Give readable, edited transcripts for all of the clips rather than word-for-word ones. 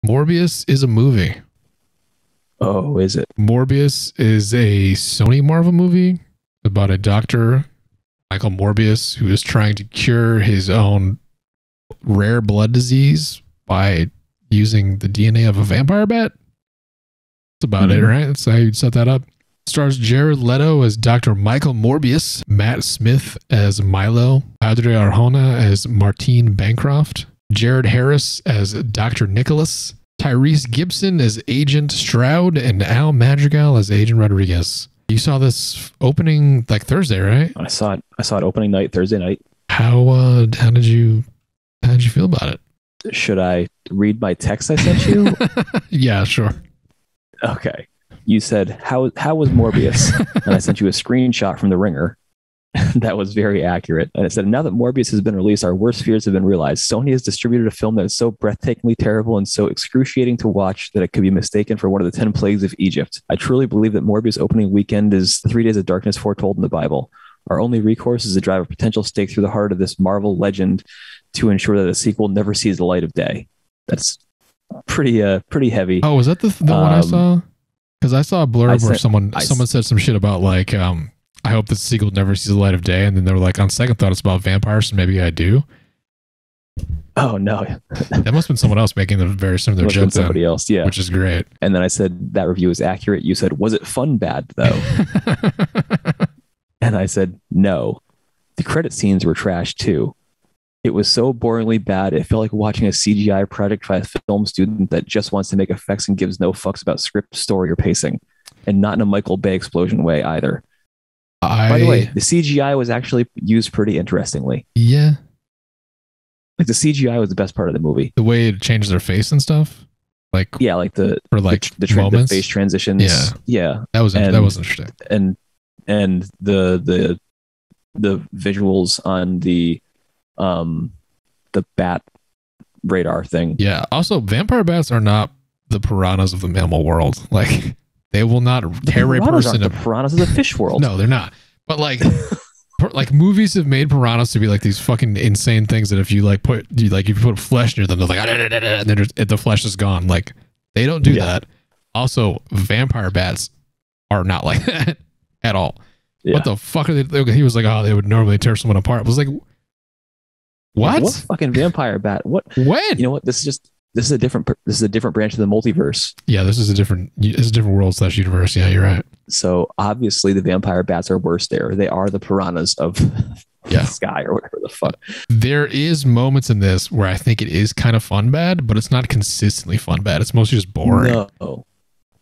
Morbius is a movie. Oh, is it? Morbius is a Sony Marvel movie about a doctor, Michael Morbius, who is trying to cure his own rare blood disease by using the DNA of a vampire bat. That's about it, right? That's how you set that up. Stars Jared Leto as Dr. Michael Morbius, Matt Smith as Milo, Adria Arjona as Martine Bancroft, Jared Harris as Dr. Nicholas, Tyrese Gibson as Agent Stroud, and Al Madrigal as Agent Rodriguez. You saw this opening like Thursday, right? I saw it opening night, Thursday night. How did you feel about it? Should I read my text I sent you? Yeah, sure. Okay. You said, how was Morbius? And I sent you a screenshot from The Ringer. That was very accurate. And it said, now that Morbius has been released, our worst fears have been realized. Sony has distributed a film that is so breathtakingly terrible and so excruciating to watch that it could be mistaken for one of the 10 plagues of Egypt. I truly believe that Morbius opening weekend is the 3 days of darkness foretold in the Bible. Our only recourse is to drive a potential stake through the heart of this Marvel legend to ensure that a sequel never sees the light of day. That's pretty heavy. Oh, was that the one I saw? Because I saw a blurb where someone said some shit about like, I hope this sequel never sees the light of day, and then they were like, on second thought, it's about vampires, so maybe I do. Oh no, that must have been someone else making the very similar joke. Somebody else, yeah, which is great. And then I said that review is accurate. You said, was it fun bad though? And I said, no. The credit scenes were trash too. It was so boringly bad, it felt like watching a CGI project by a film student that just wants to make effects and gives no fucks about script, story, or pacing. And not in a Michael Bay explosion way either. By the way, the CGI was actually used pretty interestingly. Yeah. Like the CGI was the best part of the movie. The way it changed their face and stuff? Like, yeah, like the face transitions. Yeah. Yeah. That was interesting. And the visuals on the bat radar thing. Yeah. Also, vampire bats are not the piranhas of the mammal world. Like, they will not tear a person. The piranhas of the fish world. No, they're not. But like, like movies have made piranhas to be like these fucking insane things that if you like if you put flesh near them, they're like, and then the flesh is gone. Like, they don't do that. Also, vampire bats are not like that at all. Yeah. What the fuck are they? He was like, oh, they would normally tear someone apart. I was like, what? What fucking vampire bat? What? When? You know what? This is a different branch of the multiverse. Yeah, this is a different world / universe. Yeah, you're right. So obviously the vampire bats are worse there. They are the piranhas of the sky or whatever the fuck. There is moments in this where I think it is kind of fun bad, but it's not consistently fun bad. It's mostly just boring.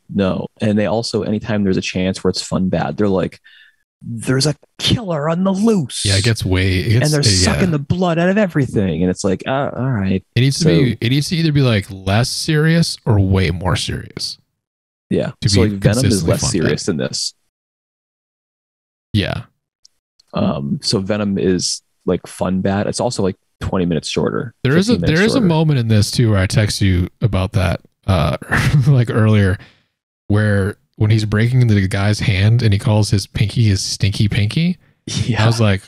No. And they also, anytime there's a chance where it's fun bad, they're like, there's a killer on the loose. Yeah, and they're sucking the blood out of everything. And it's like, all right. It needs to either be like less serious or way more serious. Yeah. So like Venom is less serious than this. Yeah. So Venom is like fun bad. It's also like 20 minutes shorter. There is a moment in this too where I text you about that like earlier, where when he's breaking into the guy's hand and he calls his pinky his stinky pinky. Yeah. I was like,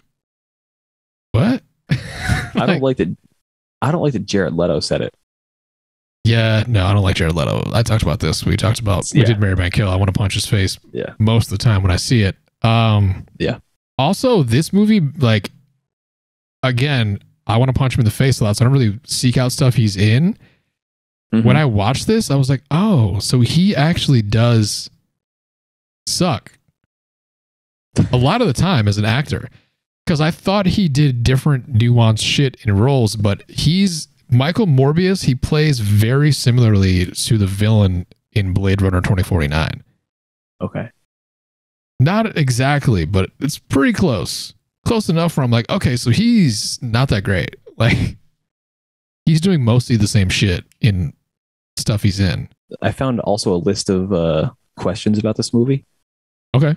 what? I don't like that Jared Leto said it. Yeah, no, I don't like Jared Leto. I talked about this. We did Mary Bank Kill. I want to punch his face most of the time when I see it. Yeah. Also, this movie, like, again, I want to punch him in the face a lot, so I don't really seek out stuff he's in. Mm-hmm. When I watched this, I was like, oh, so he actually does suck a lot of the time as an actor, because I thought he did different nuanced shit in roles, but he's Michael Morbius. He plays very similarly to the villain in Blade Runner 2049. Okay. Not exactly, but it's pretty close enough where I'm like, okay, so he's not that great. Like, he's doing mostly the same shit in stuff he's in. I found also a list of questions about this movie. Okay.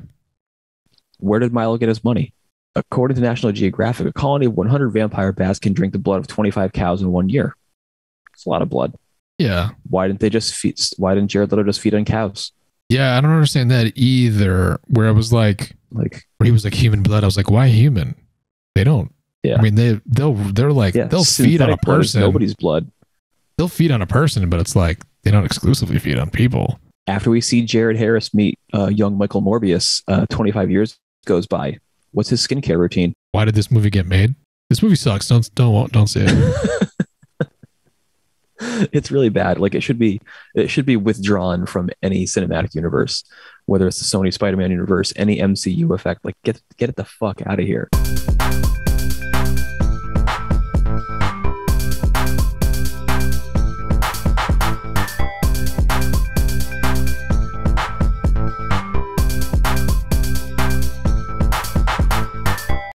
Where did Milo get his money? According to National Geographic, a colony of 100 vampire bats can drink the blood of 25 cows in 1 year. It's a lot of blood. Yeah. Why didn't Jared Leto just feed on cows? Yeah, I don't understand that either. Where I was like where he was like human blood. I was like, why human? They don't. Yeah. I mean, they're like they'll feed on a person. Nobody's blood. They'll feed on a person, but it's like They don't exclusively feed on people. After we see Jared Harris meet young Michael Morbius, 25 years goes by. What's his skincare routine? Why did this movie get made? This movie sucks. Don't say it. It's really bad. Like it should be withdrawn from any cinematic universe, whether it's the Sony Spider-Man universe, any MCU effect. Like get it the fuck out of here.